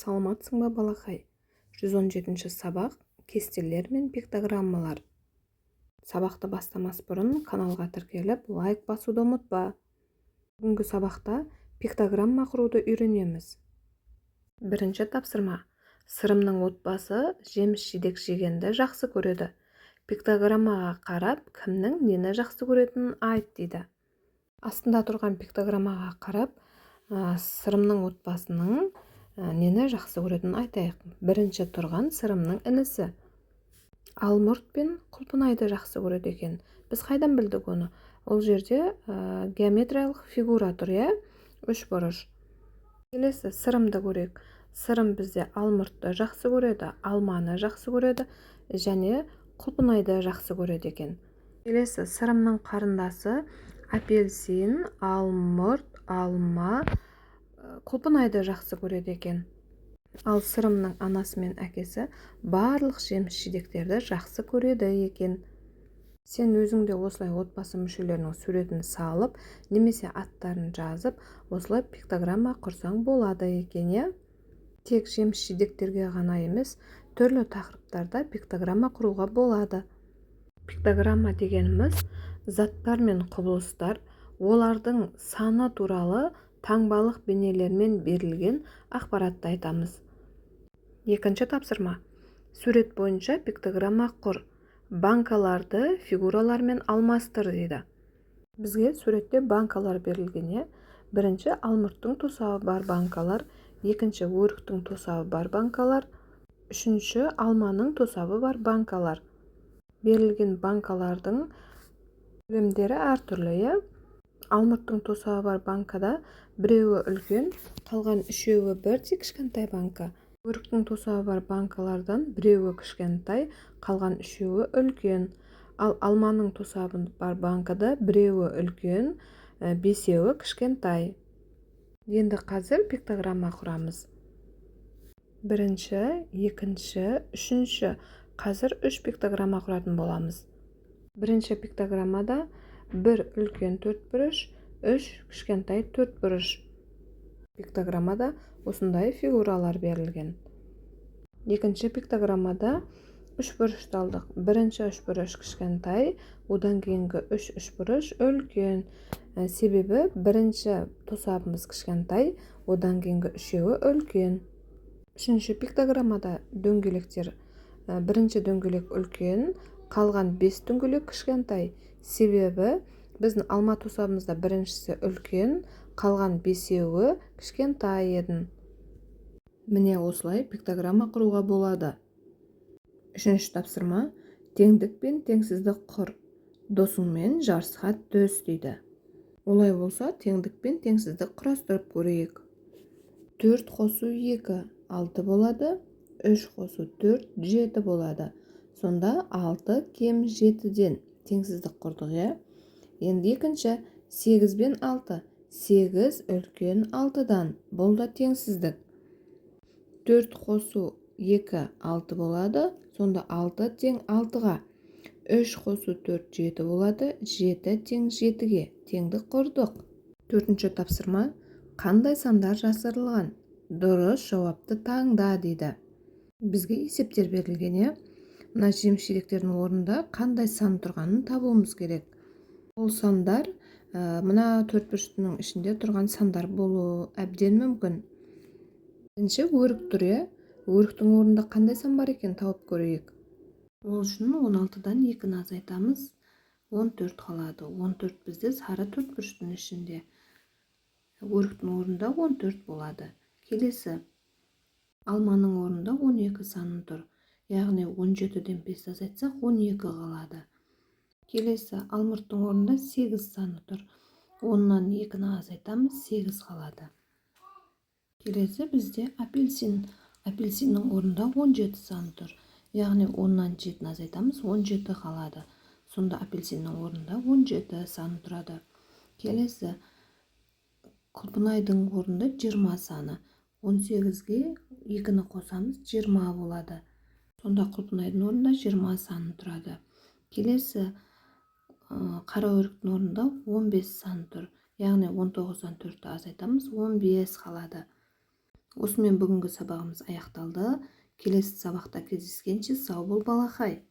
Саламатсың ба, балақай? 117-ші сабақ кестелер мен пиктограммалар. Сабақты бастамас бұрын каналға тіркеліп, лайк басуды ұмытпа. Бүгінгі сабақта пиктограмма құруды үйренеміз. Бірінші тапсырма. Сырымның отбасы жеміс-жидек жегенді жақсы көреді. Пиктограммаға қарап, кімнің нені жақсы көретінін айт дейді. Астында тұрған пиктограммаға қарап, сырымның отбасының нені жақсы көретінін айтайық. Бірінші тұрған сырымның інісі. Алмұрт пен құлпынайды жақсы көреді екен. Біз қайдан білдік оны? Ол жерде геометриялық фигура тұр, иә? Үшбұрыш. Келесі сырымды көрейік. Сырым бізде алмұртты жақсы көреді, алманы жақсы көреді және құлпынайды жақсы көреді екен. Келесі сырымның қарындасы апельсин, алмұрт, алма, құлпынайды жақсы көреді екен. Ал сырымның анасы мен әкесі барлық жеміс-жидектерді жақсы көреді екен. Сен өзіңде осылай отбасы мүшелерінің суретін салып, немесе аттарын жазып, осылай пиктограмма құрсаң болады екен, иә? Тек жеміс-жидектерге ғана емес, түрлі тақырыптарда пиктограмма құруға болады. Пиктограмма дегеніміз заттар мен құбылыстар, олардың саны туралы таңбалық бейнелермен берілген ақпаратты айтамыз. Екінші тапсырма. Сурет бойынша пиктограмма құр. Банкаларды фигуралармен алмастыр дейді. Бізге суретте банкалар берілген. Бірінші алмұрттың тосабы бар банкалар, екінші өріктің тосабы бар банкалар, үшінші алманың тосабы бар банкалар. Берілген банкалардың көлемдері әртүрлі. Алмұрттың тосабы бар банкада біреуі үлкен, қалған үшеуі бірдей кішкентай банка. Өріктің тосабы бар банкалардан біреуі кішкентай, қалған үшеуі үлкен. Ал алманың тосабы бар банкада біреуі үлкен, бесеуі кішкентай. Енді қазір пиктограмма құрамыз. Бірінші, екінші, үшінші. Қазір 3 пиктограмма құратын боламыз. Бірінші пиктограммада бір үлкен төртбұрыш, 3 кішкентай төртбұрыш. Пиктограммада осындай фигуралар берілген. Екінші пиктограммада үшбұрышты алдық. Бірінші үшбұрыш кішкентай, одан кейінгі үшбұрыш үлкен. Себебі бірінші тосабымыз кішкентай, одан кейінгі үшеуі үлкен. Үшінші пиктограммада дөңгелектер. Бірінші дөңгелек үлкен, қалған 5 дөңгелек кішкентай. Себебі біздің алма тосабымызда біріншісі үлкен, қалған 5-еуі кішкентай еді. Міне осылай пиктограмма құруға болады. Үшінші тапсырма. Теңдік пен теңсіздік құр. Досыңмен жарысқа түс дейді. Олай болса, теңдік пен теңсіздік құрастырып көрейік. 4 қосу 2, 6 болады. 3 қосу 4, 7 болды. Сонда 6 кем 7-ден теңсіздік құрдық, Енді екінші 8 бен 6. 8 үлкен 6-дан. Бұл да теңсіздік. 4 қосу 2, 6 болады. Сонда 6 тең 6-ға. 3 қосу 4, 7 болады. 7 тең 7-ге. Теңдік құрдық. Төртінші тапсырма. Қандай сандар жасырылған? Дұрыс жауапты таңда дейді. Бізге есептер берілген, Мына жеміс-жидектердің орнында қандай сан тұрғанын табуымыз керек. Ол сандар мына төртбұрыштың ішінде тұрған сандар болуы әбден мүмкін. Бірінші өрік тұр, Өріктің орнында қандай сан бар екен тауып көрейік. Ол үшін 16-дан 2-ні азайтамыз. 14 қалады. 14 бізде сары төртбұрыштың ішінде. Өріктің орнында 14 болады. Келесі. Алманың орнында 12 саны тұр. Яғни 17-ден 5 азайтсақ 12 қалады. Келесі. Алмұрттың орнында 8 саны тұр. 10-нан 2-ні азайтамыз, 8 қалады. Келесі бізде апельсин. Апельсиннің орнында 17 саны тұр. Яғни 10-нан 7-ні азайтамыз, 17 қалады. Сонда апельсиннің орнында 17 саны тұрады. Келесі. Құлпынайдың орнында 20 саны. 18-ге 2-ні қосамыз, 20 болады. Сонда құлпынайдың орнында 20 саны тұрады. Келесі. Қара өріктің орнында 15 саны тұр. Яғни 19-дан 4-ті азайтамыз, 15 қалады. Осымен бүгінгі сабағымыз аяқталды. Келесі сабақта кездескенше сау бол балақай.